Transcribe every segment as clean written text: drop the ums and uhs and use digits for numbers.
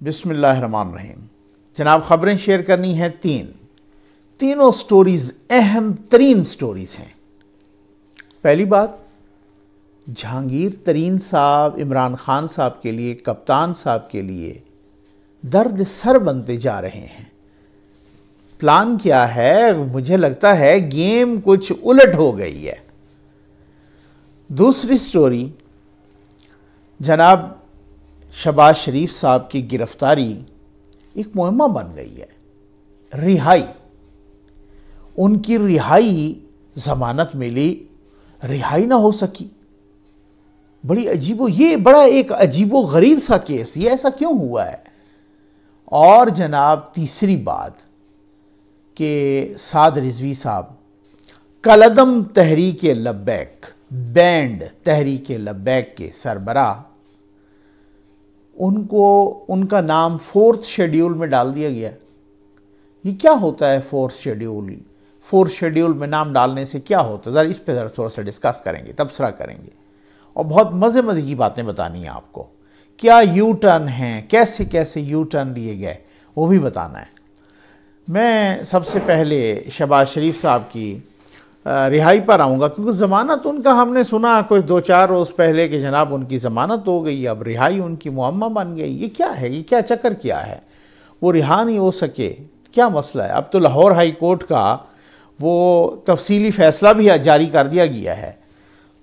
بسم اللہ الرحمن الرحیم۔ جناب خبریں شیئر کرنی ہیں تینوں سٹوریز اہم ترین سٹوریز ہیں۔ پہلی بات، جہانگیر ترین صاحب عمران خان صاحب کے لیے، کپتان صاحب کے لیے درد سر بنتے جا رہے ہیں۔ پلان کیا ہے؟ مجھے لگتا ہے گیم کچھ الٹ ہو گئی ہے۔ دوسری سٹوری، جناب شہباز شریف صاحب کی گرفتاری ایک مہمہ بن گئی ہے۔ رہائی، ان کی رہائی، ضمانت ملی، رہائی نہ ہو سکی۔ یہ بڑا ایک عجیب و غریب سا کیس، یہ ایسا کیوں ہوا ہے؟ اور جناب تیسری بات کہ سعد رضوی صاحب کالعدم تحریک لبیک، بینڈ تحریک لبیک کے سربراہ، ان کا نام 4th شیڈیول میں ڈال دیا گیا۔ یہ کیا ہوتا ہے 4th شیڈیول؟ 4th شیڈیول میں نام ڈالنے سے کیا ہوتا ہے؟ اس پہ تھوڑا سا ڈسکس کریں گے، تبصرہ کریں گے، اور بہت مزے کی باتیں بتانی ہیں آپ کو۔ کیا یو ٹرن ہیں، کیسے یو ٹرن لیے گئے، وہ بھی بتانا ہے۔ میں سب سے پہلے شہباز شریف صاحب کی رہائی پر آؤں گا، کیونکہ ضمانت ان کا ہم نے سنا کچھ 2-4 روز پہلے کہ جناب ان کی ضمانت ہو گئی، اب رہائی ان کی معمہ بن گئی۔ یہ کیا ہے؟ یہ کیا چکر کیا ہے؟ وہ رہا نہیں ہو سکے، کیا مسئلہ ہے؟ اب تو لاہور ہائی کورٹ کا وہ تفصیلی فیصلہ بھی جاری کر دیا گیا ہے۔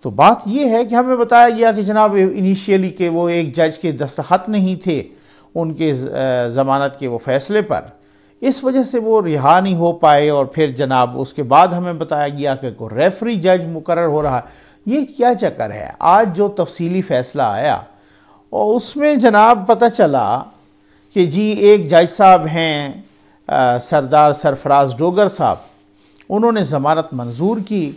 تو بات یہ ہے کہ ہمیں بتایا گیا کہ جناب انیشیلی کہ وہ ایک جج کے دستخط نہیں تھے ان کے ضمانت کے وہ فیصلے پر، اس وجہ سے وہ رہا نہیں ہو پائے، اور پھر جناب اس کے بعد ہمیں بتایا گیا کہ کوئی ریفری جج مقرر ہو رہا ہے۔ یہ کیا چکر ہے؟ آج جو تفصیلی فیصلہ آیا اور اس میں جناب پتہ چلا کہ جی ایک جج صاحب ہیں سردار سرفراز ڈوگر صاحب، انہوں نے ضمانت منظور کی،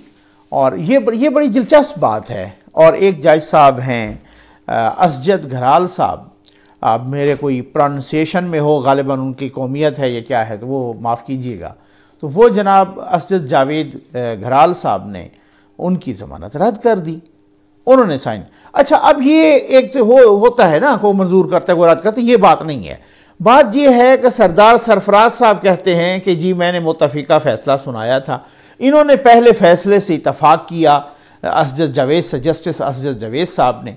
اور یہ بڑی دلچسپ بات ہے۔ اور ایک جج صاحب ہیں اسجد گھرال صاحب، اب میرے کوئی پروننسیشن میں ہو، غالباً ان کی قومیت ہے یا کیا ہے تو وہ معاف کیجیے گا، تو وہ جناب اسجد جاوید گھرال صاحب نے ان کی ضمانت رد کر دی، انہوں نے سائن۔ اچھا، اب یہ ایک تو ہوتا ہے نا، کوئی منظور کرتا ہے کوئی رد کرتا ہے، یہ بات نہیں ہے۔ بات یہ ہے کہ سردار سرفراز صاحب کہتے ہیں کہ جی میں نے متفقہ فیصلہ سنایا تھا، انہوں نے پہلے فیصلے سے اتفاق کیا جسٹس اسجد جاوید صاحب نے،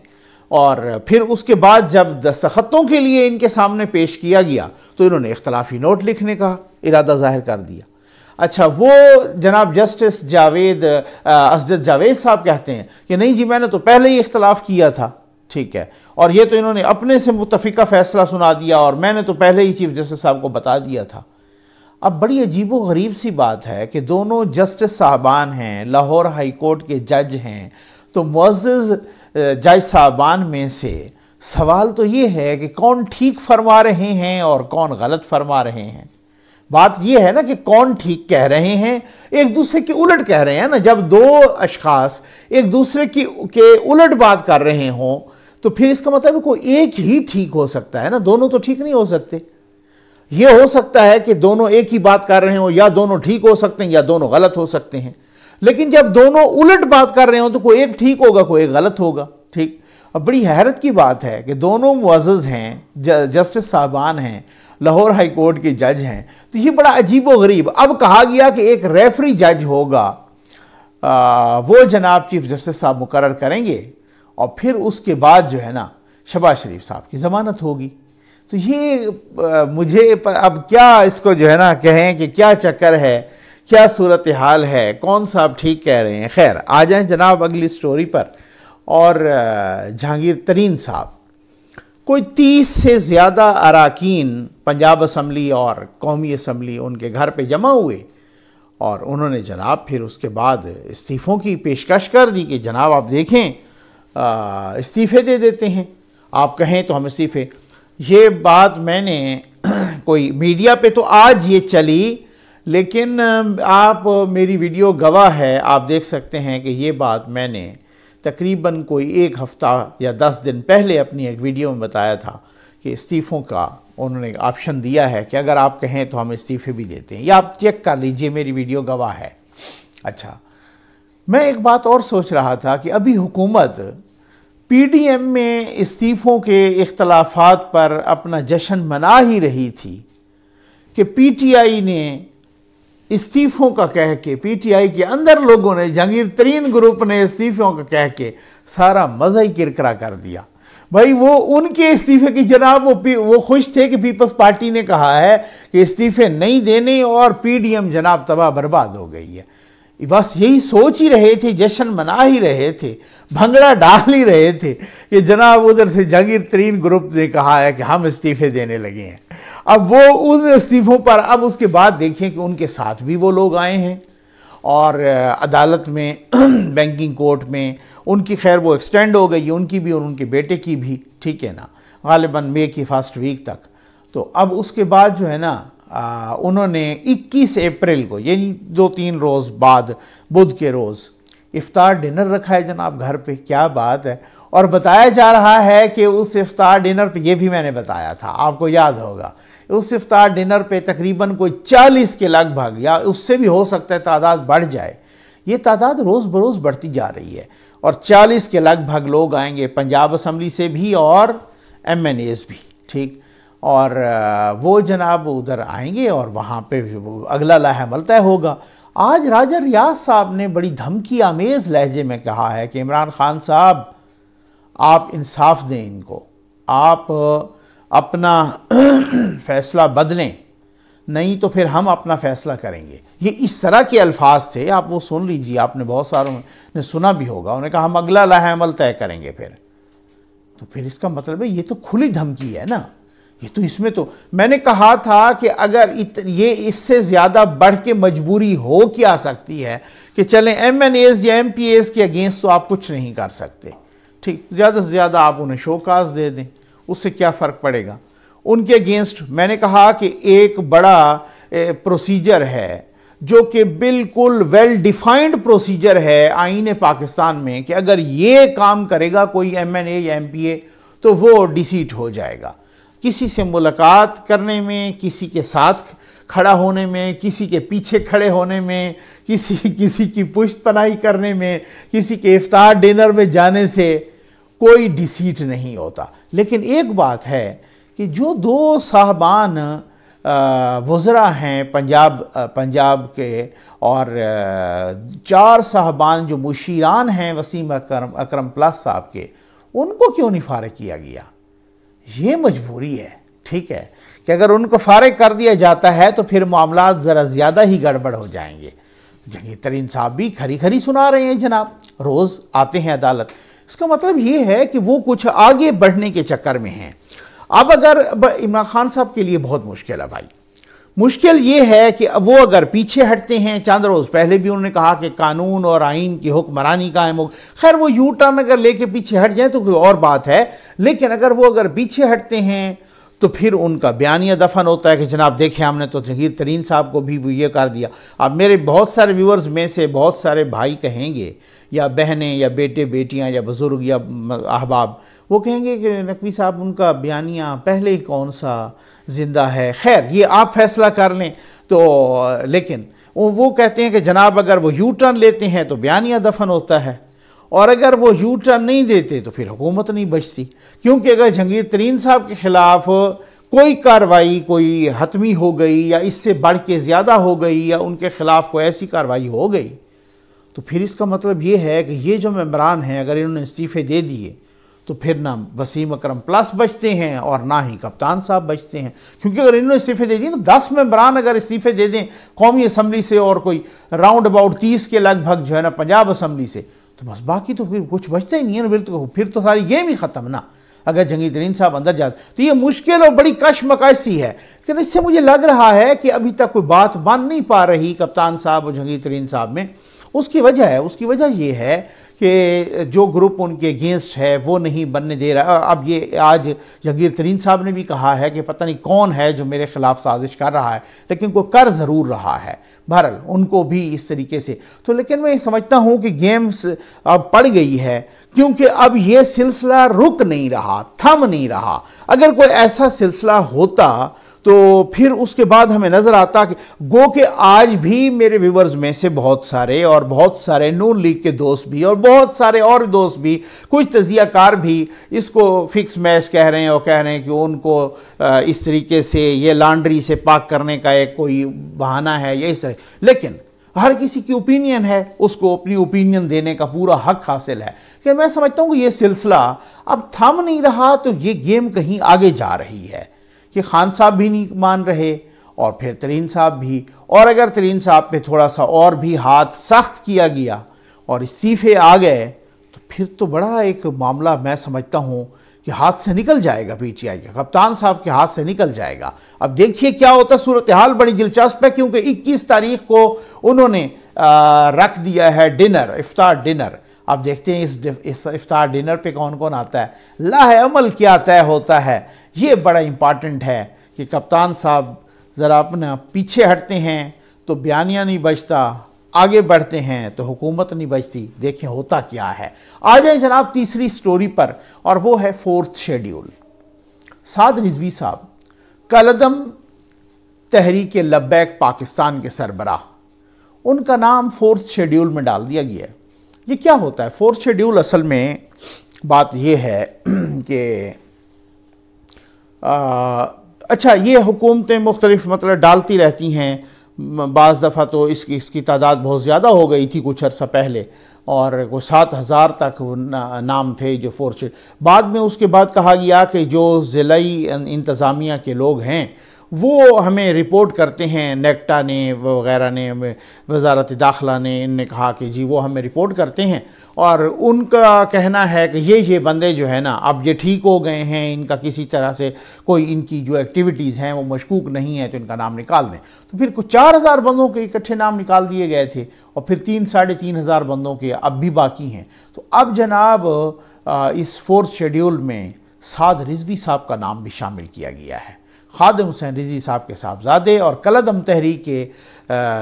اور پھر اس کے بعد جب دستخطوں کے لیے ان کے سامنے پیش کیا گیا تو انہوں نے اختلافی نوٹ لکھنے کا ارادہ ظاہر کر دیا۔ اچھا، وہ جناب جسٹس جاوید اسجد جاوید صاحب کہتے ہیں کہ نہیں جی میں نے تو پہلے ہی اختلاف کیا تھا، ٹھیک ہے، اور یہ تو انہوں نے اپنے سے متفقہ فیصلہ سنا دیا، اور میں نے تو پہلے ہی چیف جسٹس صاحب کو بتا دیا تھا۔ اب بڑی عجیب و غریب سی بات ہے کہ دونوں جسٹس صاحبان ہیں، لاہور ہائی کورٹ کے جج ہیں، تو معزز جج صاحبان میں سے سوال تو یہ ہے کہ کون ٹھیک فرما رہے ہیں اور کون غلط فرما رہے ہیں۔ بات یہ ہے نا کہ کون ٹھیک کہہ رہے ہیں، ایک دوسرے کے الٹ کہہ رہے ہیں نا۔ جب دو اشخاص ایک دوسرے کے الٹ بات کر رہے ہوں تو پھر اس کا مطلب ہے کوئی ایک ہی ٹھیک ہو سکتا ہے نا، دونوں تو ٹھیک نہیں ہو سکتے۔ یہ ہو سکتا ہے کہ دونوں ایک ہی بات کر رہے ہوں، یا دونوں ٹھیک ہو سکتے ہیں یا دونوں غلط ہو سکتے ہیں، لیکن جب دونوں الٹ بات کر رہے ہوں تو کوئی ایک ٹھیک ہوگا کوئی ایک غلط ہوگا، ٹھیک۔ اب بڑی حیرت کی بات ہے کہ دونوں معزز ہیں، جسٹس صاحبان ہیں، لاہور ہائی کورٹ کے جج ہیں، تو یہ بڑا عجیب و غریب۔ اب کہا گیا کہ ایک ریفری جج ہوگا، وہ جناب چیف جسٹس صاحب مقرر کریں گے، اور پھر اس کے بعد جو ہے نا شہباز شریف صاحب کی ضمانت ہوگی۔ تو یہ مجھے اب کیا اس کو جو ہے نا کہیں کہ کیا چکر ہے، کیا صورتحال ہے، کون صاحب ٹھیک کہہ رہے ہیں۔ خیر، آ جائیں جناب اگلی سٹوری پر۔ اور جہانگیر ترین صاحب، کوئی 30 سے زیادہ اراکین پنجاب اسمبلی اور قومی اسمبلی ان کے گھر پہ جمع ہوئے، اور انہوں نے جناب پھر اس کے بعد استعفوں کی پیشکش کر دی کہ جناب آپ دیکھیں استعفے دے دیتے ہیں، آپ کہیں تو ہم استعفے۔ یہ بات میں نے کوئی میڈیا پہ تو آج یہ چلی، لیکن آپ میری ویڈیو گواہ ہے، آپ دیکھ سکتے ہیں کہ یہ بات میں نے تقریباً کوئی 1 ہفتہ یا 10 دن پہلے اپنی ایک ویڈیو میں بتایا تھا کہ استعفوں کا انہوں نے آپشن دیا ہے کہ اگر آپ کہیں تو ہم استعفے بھی دیتے ہیں، یا آپ چیک کر لیجئے، میری ویڈیو گواہ ہے۔ اچھا، میں ایک بات اور سوچ رہا تھا کہ ابھی حکومت پی ڈی ایم میں استعفوں کے اختلافات پر اپنا جشن منا ہی رہی تھی کہ پی ٹی آئی نے استعفوں کا کہہ کے، پی ٹی آئی کے اندر لوگوں نے، جہانگیر ترین گروپ نے استعفوں کا کہہ کے سارا مزہ ہی کرکرا کر دیا۔ بھائی وہ ان کے استعفے کی جناب وہ خوش تھے کہ پیپلز پارٹی نے کہا ہے کہ استعفے نہیں دینے، اور پی ڈی ایم جناب تباہ برباد ہو گئی ہے۔ بس یہی سوچ ہی رہے تھے، جشن منا ہی رہے تھے، بھنگڑا ڈال ہی رہے تھے کہ جناب ادھر سے جہانگیر ترین گروپ نے کہا ہے کہ ہم استعفے دینے لگے ہیں۔ اب وہ ان استعفوں پر اب اس کے بعد دیکھیں کہ ان کے ساتھ بھی وہ لوگ آئے ہیں، اور عدالت میں بینکنگ کورٹ میں ان کی خیر وہ ایکسٹینڈ ہو گئی، ان کی بھی اور ان کے بیٹے کی بھی، ٹھیک ہے نا، غالباً مئی کی فرسٹ ویک تک۔ تو اب اس کے بعد جو ہے نا انہوں نے 21 اپریل کو، یعنی 2-3 روز بعد، بدھ کے روز افطار ڈنر رکھا ہے جناب گھر پہ۔ کیا بات ہے! اور بتایا جا رہا ہے کہ اس افطار ڈنر پہ، یہ بھی میں نے بتایا تھا، آپ کو یاد ہوگا، اس افطار ڈنر پہ تقریباً کوئی 40 کے لگ بھگ، یا اس سے بھی ہو سکتا ہے تعداد بڑھ جائے، یہ تعداد روز بروز بڑھتی جا رہی ہے، اور 40 کے لگ بھگ لوگ آئیں گے پنجاب اسمبلی سے بھی اور ایم این ایز بھی، ٹھیک، اور وہ جناب ادھر آئیں گے اور وہاں پہ اگلا لائحہ عمل طے ہوگا۔ آج راجہ ریاض صاحب نے بڑی دھمکی آمیز لہجے میں کہا ہے کہ عمران خان صاحب آپ انصاف دیں ان کو، آپ اپنا فیصلہ بدلیں، نہیں تو پھر ہم اپنا فیصلہ کریں گے۔ یہ اس طرح کے الفاظ تھے، آپ وہ سن لیجئے، آپ نے بہت ساروں نے سنا بھی ہوگا۔ انہوں نے کہا ہم اگلا لائحہ عمل طے کریں گے پھر۔ تو پھر اس کا مطلب ہے یہ تو کھلی دھمکی ہے نا، یہ تو اس میں تو میں نے کہا تھا کہ اگر یہ اس سے زیادہ بڑھ کے مجبوری ہو کیا سکتی ہے کہ چلیں ایم این ایز یا ایم پی ایز کے اگینسٹ تو آپ کچھ نہیں کر سکتے، ٹھیک، زیادہ سے زیادہ آپ انہیں شوکاز دے دیں، اس سے کیا فرق پڑے گا ان کے اگینسٹ۔ میں نے کہا کہ ایک بڑا پروسیجر ہے جو کہ بالکل ویل ڈیفائنڈ پروسیجر ہے آئین پاکستان میں، کہ اگر یہ کام کرے گا کوئی ایم این اے یا ایم پی اے تو وہ ڈیسیٹ ہو جائے گا۔ کسی سے ملاقات کرنے میں، کسی کے ساتھ کھڑا ہونے میں، کسی کے پیچھے کھڑے ہونے میں، کسی کی پشت پناہی کرنے میں، کسی کے افطار ڈنر میں جانے سے کوئی ڈیسیٹ نہیں ہوتا۔ لیکن ایک بات ہے کہ جو 2 صاحبان وزراء ہیں پنجاب کے، اور 4 صاحبان جو مشیران ہیں وسیم اکرم پلس صاحب کے، ان کو کیوں نہیں فارغ کیا گیا؟ یہ مجبوری ہے، ٹھیک ہے، کہ اگر ان کو فارغ کر دیا جاتا ہے تو پھر معاملات ذرا زیادہ ہی گڑبڑ ہو جائیں گے۔ جہانگیر ترین صاحب بھی کھری سنا رہے ہیں جناب، روز آتے ہیں عدالت۔ اس کا مطلب یہ ہے کہ وہ کچھ آگے بڑھنے کے چکر میں ہیں۔ اب اگر عمران خان صاحب کے لیے بہت مشکل ہے بھائی، مشکل یہ ہے کہ وہ اگر پیچھے ہٹتے ہیں، چند روز پہلے بھی انہوں نے کہا کہ قانون اور آئین کی حکمرانی قائم ہو، خیر وہ یو ٹرن اگر لے کے پیچھے ہٹ جائیں تو کوئی اور بات ہے، لیکن اگر پیچھے ہٹتے ہیں تو پھر ان کا بیانیہ دفن ہوتا ہے کہ جناب دیکھیں ہم نے تو جہانگیر ترین صاحب کو بھی یہ کر دیا۔ اب میرے بہت سارے ویورز میں سے بہت سارے بھائی کہیں گے، یا بہنیں یا بیٹے بیٹیاں یا بزرگ یا احباب، وہ کہیں گے کہ نقوی صاحب ان کا بیانیہ پہلے ہی کون سا زندہ ہے۔ خیر یہ آپ فیصلہ کر لیں تو، لیکن وہ کہتے ہیں کہ جناب اگر وہ یو ٹرن لیتے ہیں تو بیانیہ دفن ہوتا ہے، اور اگر وہ یو ٹرن نہیں دیتے تو پھر حکومت نہیں بچتی، کیونکہ اگر جہانگیر ترین صاحب کے خلاف کوئی کارروائی کوئی حتمی ہو گئی یا اس سے بڑھ کے زیادہ ہو گئی، یا ان کے خلاف کوئی ایسی کارروائی ہو گئی، تو پھر اس کا مطلب یہ ہے کہ یہ جو ممبران ہیں اگر انہوں نے استعفے دے دیے تو پھر نہ وسیم اکرم پلس بچتے ہیں اور نہ ہی کپتان صاحب بچتے ہیں، کیونکہ اگر انہوں نے استعفے دے دیے تو 10 ممبران اگر استعفے دے دیں قومی اسمبلی سے اور کوئی راؤنڈ اباؤٹ 30 کے لگ بھگ جو ہے نا پنجاب اسمبلی سے، تو بس باقی تو پھر کچھ بچتا ہی نہیں ہے، پھر تو ساری گیم ہی ختم نا۔ اگر جہانگیر ترین صاحب اندر جاتے تو یہ مشکل اور بڑی کشمکش سی ہے، لیکن اس سے مجھے لگ رہا ہے کہ ابھی تک کوئی بات بن نہیں پا رہی کپتان صاحب اور جہانگیر ترین صاحب میں۔ اس کی وجہ یہ ہے کہ جو گروپ ان کے اگینسٹ ہے وہ نہیں بننے دے رہا۔ اب یہ آج جہانگیر ترین صاحب نے بھی کہا ہے کہ پتہ نہیں کون ہے جو میرے خلاف سازش کر رہا ہے، لیکن کوئی کر ضرور رہا ہے، بہرحال ان کو بھی اس طریقے سے تو۔ لیکن میں سمجھتا ہوں کہ گیمز اب پڑ گئی ہے، کیونکہ اب یہ سلسلہ رک نہیں رہا، تھم نہیں رہا۔ اگر کوئی ایسا سلسلہ ہوتا تو پھر اس کے بعد ہمیں نظر آتا کہ گو کہ آج بھی میرے ویورز میں سے بہت سارے نون لیگ کے دوست بھی اور بہت سارے اور دوست بھی، کچھ تجزیہ کار بھی اس کو فکس میچ کہہ رہے ہیں اور کہہ رہے ہیں کہ ان کو اس طریقے سے یہ لانڈری سے پاک کرنے کا ایک کوئی بہانہ ہے یا اس طرح، لیکن ہر کسی کی اوپینین ہے، اس کو اپنی اوپینین دینے کا پورا حق حاصل ہے۔ کہ میں سمجھتا ہوں کہ یہ سلسلہ اب تھم نہیں رہا تو یہ گیم کہیں آگے جا رہی ہے کہ خان صاحب بھی نہیں مان رہے اور پھر ترین صاحب بھی، اور اگر ترین صاحب پہ تھوڑا سا اور بھی ہاتھ سخت کیا گیا اور استعفے آ گئے تو پھر تو بڑا ایک معاملہ میں سمجھتا ہوں کہ ہاتھ سے نکل جائے گا، پی ٹی آئی کا کپتان صاحب کے ہاتھ سے نکل جائے گا۔ اب دیکھیے کیا ہوتا ہے، صورتحال بڑی دلچسپ ہے کیونکہ 21 تاریخ کو انہوں نے رکھ دیا ہے ڈنر، افطار ڈنر۔ اب دیکھتے ہیں اس افطار ڈنر پہ کون کون آتا ہے، لاہ عمل کیا طے ہوتا ہے۔ یہ بڑا امپارٹنٹ ہے کہ کپتان صاحب ذرا اپنا پیچھے ہٹتے ہیں تو بیانیہ نہیں بچتا، آگے بڑھتے ہیں تو حکومت نہیں بچتی۔ دیکھیں ہوتا کیا ہے۔ آ جائیں جناب تیسری سٹوری پر، اور وہ ہے 4th شیڈیول۔ سعد رضوی صاحب کالعدم تحریک لبیک پاکستان کے سربراہ، ان کا نام 4th شیڈیول میں ڈال دیا گیا ہے۔ یہ کیا ہوتا ہے 4th شیڈیول؟ اصل میں بات یہ ہے کہ اچھا یہ حکومتیں مختلف مطلب ڈالتی رہتی ہیں، بعض دفعہ تو اس کی تعداد بہت زیادہ ہو گئی تھی کچھ عرصہ پہلے، اور کوئی 7,000 تک نام تھے جو 4th شیڈیول۔ بعد میں اس کے بعد کہا گیا کہ جو ضلعی انتظامیہ کے لوگ ہیں وہ ہمیں رپورٹ کرتے ہیں، نیکٹا نے وغیرہ نے، وزارت داخلہ نے، ان نے کہا کہ جی وہ ہمیں رپورٹ کرتے ہیں، اور ان کا کہنا ہے کہ یہ بندے جو ہے نا اب یہ ٹھیک ہو گئے ہیں، ان کا کسی طرح سے کوئی ان کی جو ایکٹیویٹیز ہیں وہ مشکوک نہیں ہے تو ان کا نام نکال دیں۔ تو پھر کچھ 4,000 بندوں کے اکٹھے نام نکال دیے گئے تھے، اور پھر 3,500 بندوں کے اب بھی باقی ہیں۔ تو اب جناب اس 4th شیڈیول میں سعد رضوی صاحب کا نام بھی شامل کیا گیا ہے۔ خادم حسین رضوی صاحب کے صاحبزادے اور کالعدم تحریک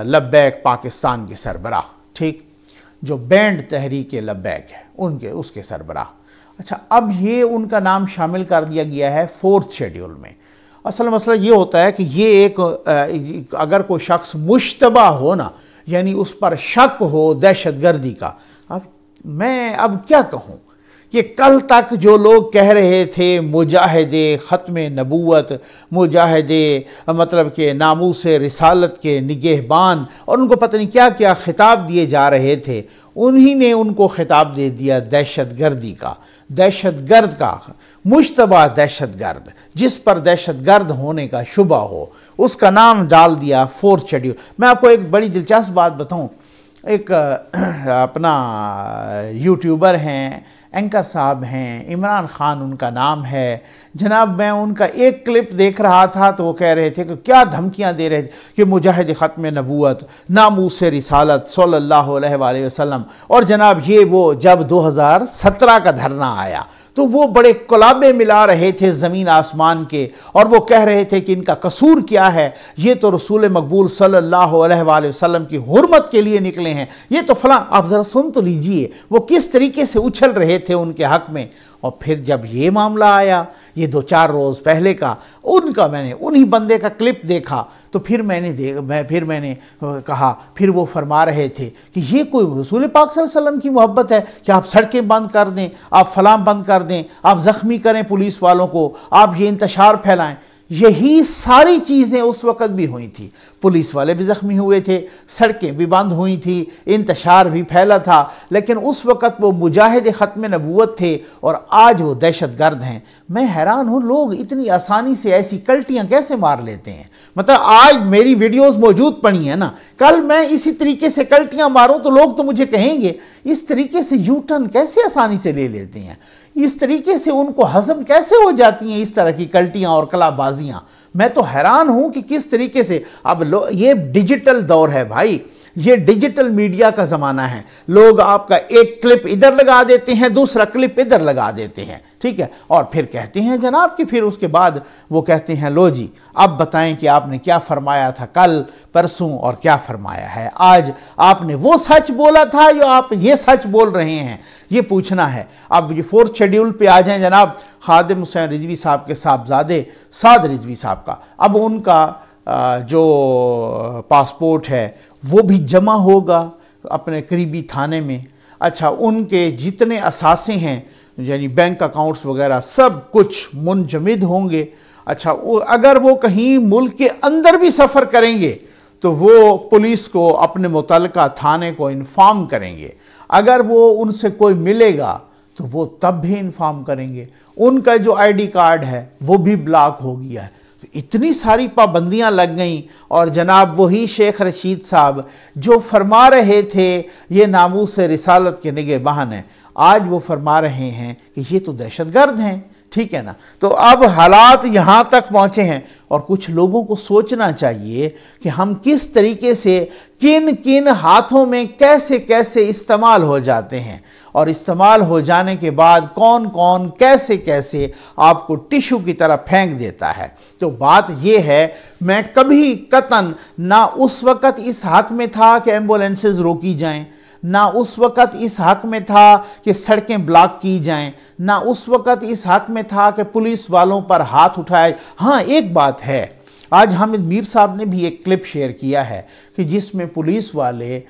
لبیک پاکستان کے سربراہ، ٹھیک، جو بینڈ تحریک لبیک ہے اس کے سربراہ۔ اچھا اب یہ ان کا نام شامل کر دیا گیا ہے 4th شیڈیول میں۔ اصل مسئلہ یہ ہوتا ہے کہ یہ ایک اگر کوئی شخص مشتبہ ہو نا، یعنی اس پر شک ہو دہشت گردی کا، میں اب کیا کہوں کہ کل تک جو لوگ کہہ رہے تھے مجاہد ختم نبوت، مجاہد مطلب کہ ناموس رسالت کے نگہبان، اور ان کو پتہ نہیں کیا کیا خطاب دیے جا رہے تھے، انہی نے ان کو خطاب دے دیا دہشت گردی کا، دہشت گرد کا، مشتبہ دہشت گرد، جس پر دہشت گرد ہونے کا شبہ ہو اس کا نام ڈال دیا 4th شیڈیول۔ میں آپ کو ایک بڑی دلچسپ بات بتاؤں، ایک اپنا یوٹیوبر ہیں، اینکر صاحب ہیں، عمران خان ان کا نام ہے جناب، میں ان کا ایک کلپ دیکھ رہا تھا تو وہ کہہ رہے تھے کہ کیا دھمکیاں دے رہے تھے کہ مجاہد ختم نبوت، ناموس رسالت صلی اللہ علیہ وآلہ وسلم، اور جناب یہ وہ جب 2017 کا دھرنا آیا تو وہ بڑے کلابے ملا رہے تھے زمین آسمان کے، اور وہ کہہ رہے تھے کہ ان کا قصور کیا ہے، یہ تو رسول مقبول صلی اللہ علیہ وآلہ وسلم کی حرمت کے لیے نکلے ہیں، یہ تو فلاں۔ آپ ذرا سن تو لیجئے وہ کس طریقے سے اچھل رہے تھے ان کے حق میں۔ اور پھر جب یہ معاملہ آیا یہ 2-4 روز پہلے کا، ان کا میں نے انہی بندے کا کلپ دیکھا تو پھر میں نے کہا، پھر وہ فرما رہے تھے کہ یہ کوئی رسول پاک صلی اللہ علیہ وسلم کی محبت ہے کہ آپ سڑکیں بند کر دیں، آپ فلاں بند کر دیں، آپ زخمی کریں پولیس والوں کو، آپ یہ انتشار پھیلائیں۔ یہی ساری چیزیں اس وقت بھی ہوئی تھی، پولیس والے بھی زخمی ہوئے تھے، سڑکیں بھی بند ہوئی تھی، انتشار بھی پھیلا تھا، لیکن اس وقت وہ مجاہد ختم نبوت تھے اور آج وہ دہشت گرد ہیں۔ میں حیران ہوں لوگ اتنی آسانی سے ایسی کلٹیاں کیسے مار لیتے ہیں۔ مطلب آج میری ویڈیوز موجود پڑی ہیں نا، کل میں اسی طریقے سے کلٹیاں ماروں تو لوگ تو مجھے کہیں گے اس طریقے سے یو ٹرن کیسے آسانی سے لے لیتے ہیں، اس طریقے سے ان کو ہضم کیسے ہو جاتی ہیں اس طرح کی کلٹیاں اور کلا بازیاں۔ میں تو حیران ہوں کہ کس طریقے سے اب یہ ڈیجیٹل دور ہے بھائی، یہ ڈیجیٹل میڈیا کا زمانہ ہے. لوگ آپ کا ایک کلپ ادھر لگا دیتے ہیں, دوسرا کلپ ادھر لگا دیتے ہیں, ٹھیک ہے, اور پھر کہتے ہیں جناب کہ پھر اس کے بعد وہ کہتے ہیں لو جی اب بتائیں کہ آپ نے کیا فرمایا تھا کل پرسوں اور کیا فرمایا ہے آج, آپ نے وہ سچ بولا تھا یا آپ یہ سچ بول رہے ہیں, یہ پوچھنا ہے. اب یہ 4 شیڈیول پہ آ جائیں جناب خادم حسین رضوی صاحب کے صاحبزادے سعد رضوی صاحب کا. اب ان کا جو پاسپورٹ ہے وہ بھی جمع ہوگا اپنے قریبی تھانے میں. اچھا, ان کے جتنے اثاثے ہیں یعنی بینک اکاؤنٹس وغیرہ سب کچھ منجمد ہوں گے. اچھا, اگر وہ کہیں ملک کے اندر بھی سفر کریں گے تو وہ پولیس کو اپنے متعلقہ تھانے کو انفارم کریں گے. اگر وہ ان سے کوئی ملے گا تو وہ تب بھی انفارم کریں گے. ان کا جو آئی ڈی کارڈ ہے وہ بھی بلاک ہو گیا ہے. تو اتنی ساری پابندیاں لگ گئیں, اور جناب وہی شیخ رشید صاحب جو فرما رہے تھے یہ ناموس رسالت کے نگہبان ہیں, آج وہ فرما رہے ہیں کہ یہ تو دہشت گرد ہیں. ٹھیک ہے نا. تو اب حالات یہاں تک پہنچے ہیں, اور کچھ لوگوں کو سوچنا چاہیے کہ ہم کس طریقے سے کن کن ہاتھوں میں کیسے کیسے استعمال ہو جاتے ہیں, اور استعمال ہو جانے کے بعد کون کون کیسے کیسے آپ کو ٹشو کی طرح پھینک دیتا ہے. تو بات یہ ہے, میں کبھی قطعاً نہ اس وقت اس حق میں تھا کہ ایمبولینسز روکی جائیں, نہ اس وقت اس حق میں تھا کہ سڑکیں بلاک کی جائیں, نہ اس وقت اس حق میں تھا کہ پولیس والوں پر ہاتھ اٹھائے. ہاں ایک بات ہے, آج حامد میر صاحب نے بھی ایک کلپ شیئر کیا ہے کہ جس میں پولیس والے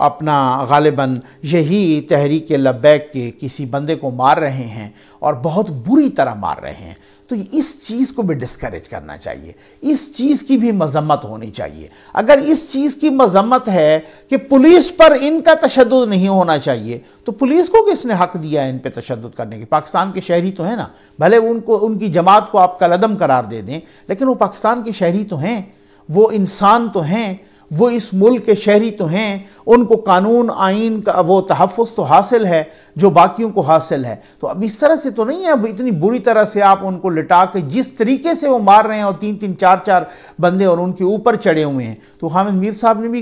اپنا غالباً یہی تحریک لبیک کے کسی بندے کو مار رہے ہیں اور بہت بری طرح مار رہے ہیں. تو اس چیز کو بھی ڈسکریج کرنا چاہیے, اس چیز کی بھی مذمت ہونی چاہیے. اگر اس چیز کی مذمت ہے کہ پولیس پر ان کا تشدد نہیں ہونا چاہیے, تو پولیس کو کس نے حق دیا ہے ان پہ تشدد کرنے کی؟ پاکستان کے شہری تو ہیں نا, بھلے ان کی جماعت کو آپ کالعدم قرار دے دیں, لیکن وہ پاکستان کے شہری تو ہیں, وہ انسان تو ہیں, وہ اس ملک کے شہری تو ہیں, ان کو قانون آئین کا وہ تحفظ تو حاصل ہے جو باقیوں کو حاصل ہے. تو اب اس طرح سے تو نہیں ہے, اب اتنی بری طرح سے آپ ان کو لٹا کے جس طریقے سے وہ مار رہے ہیں, اور 3-3 4-4 بندے اور ان کے اوپر چڑھے ہوئے ہیں. تو حامد میر صاحب نے بھی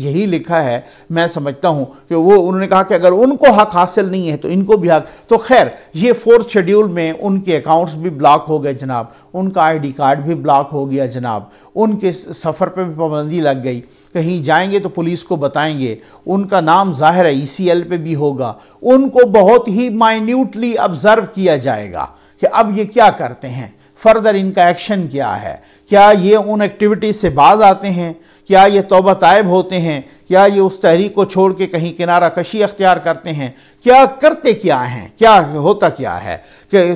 یہی لکھا ہے, میں سمجھتا ہوں کہ انہوں نے کہا کہ اگر ان کو حق حاصل نہیں ہے تو ان کو بھی حق. تو خیر, یہ 4 شیڈیول میں ان کے اکاؤنٹس بھی بلاک ہو گئے جناب, ان کا آئی ڈی کارڈ بھی بلاک ہو گیا جناب, ان کے سفر پہ بھی پابندی لگ گئی, کہیں جائیں گے تو پولیس کو بتائیں گے, ان کا نام ظاہر ہے ECL پہ بھی ہوگا, ان کو بہت ہی مائنیوٹلی آبزرو کیا جائے گا کہ اب یہ کیا کرتے ہیں, فردر ان کا ایکشن کیا ہے, کیا یہ ان ایکٹیویٹیز سے باز آتے ہیں, کیا یہ توبہ طائب ہوتے ہیں, کیا یہ اس تحریک کو چھوڑ کے کہیں کنارہ کشی اختیار کرتے ہیں, کیا کرتے کیا ہیں, کیا ہوتا کیا ہے,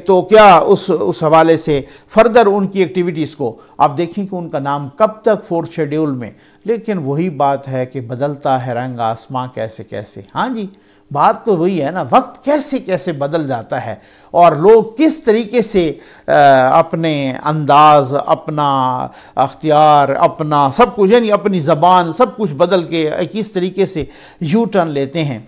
تو کیا اس حوالے سے فردر ان کی ایکٹیویٹیز کو آپ دیکھیں کہ ان کا نام کب تک 4 شیڈیول میں. لیکن وہی بات ہے کہ بدلتا ہے رنگ آسماں کیسے کیسے. ہاں جی, بات تو وہی ہے نا, وقت کیسے کیسے بدل جاتا ہے, اور لوگ کس طریقے سے اپنے انداز, اپنا اختیار, اپنا سب کچھ یعنی اپنی زبان سب کچھ بدل کے کس طریقے سے یو ٹرن لیتے ہیں.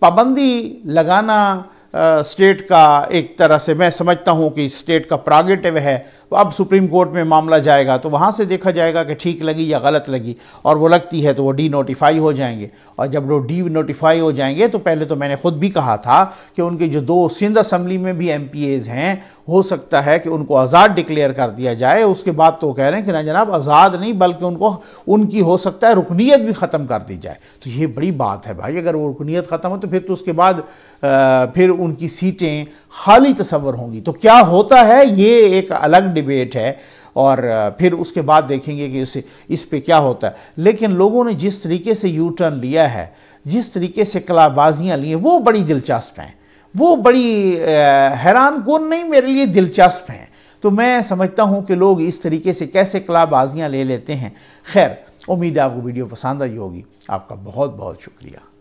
پابندی لگانا اسٹیٹ کا ایک طرح سے میں سمجھتا ہوں کہ اسٹیٹ کا پراگیٹو ہے. اب سپریم کورٹ میں معاملہ جائے گا تو وہاں سے دیکھا جائے گا کہ ٹھیک لگی یا غلط لگی, اور وہ لگتی ہے تو وہ ڈی نوٹیفائی ہو جائیں گے. اور جب وہ ڈی نوٹیفائی ہو جائیں گے تو پہلے تو میں نے خود بھی کہا تھا کہ ان کے جو 2 سندھ اسمبلی میں بھی MPAs ہیں, ہو سکتا ہے کہ ان کو آزاد ڈکلیئر کر دیا جائے. اس کے بعد تو وہ کہہ رہے ہیں کہ نہ جناب آزاد نہیں, بلکہ ان کی ہو سکتا ہے رکنیت بھی ختم کر دی جائے. تو یہ بڑی بات ہے بھائی, اگر وہ رکنیت ختم ہو تو پھر تو اس کے بعد پھر ان کی سیٹیں خالی تصور ہوں گی. تو کیا ہوتا ہے یہ ایک الگ ڈیبیٹ ہے, اور پھر اس کے بعد دیکھیں گے کہ اس پہ کیا ہوتا ہے. لیکن لوگوں نے جس طریقے سے یو ٹرن لیا ہے, جس طریقے سے کلا بازیاں لی ہیں, وہ بڑی دلچسپ ہیں, وہ بڑی حیران کن نہیں, میرے لیے دلچسپ ہیں. تو میں سمجھتا ہوں کہ لوگ اس طریقے سے کیسے کلا بازیاں لے لیتے ہیں. خیر, امید ہے آپ کو ویڈیو پسند آئی ہوگی. آپ کا بہت بہت شکریہ.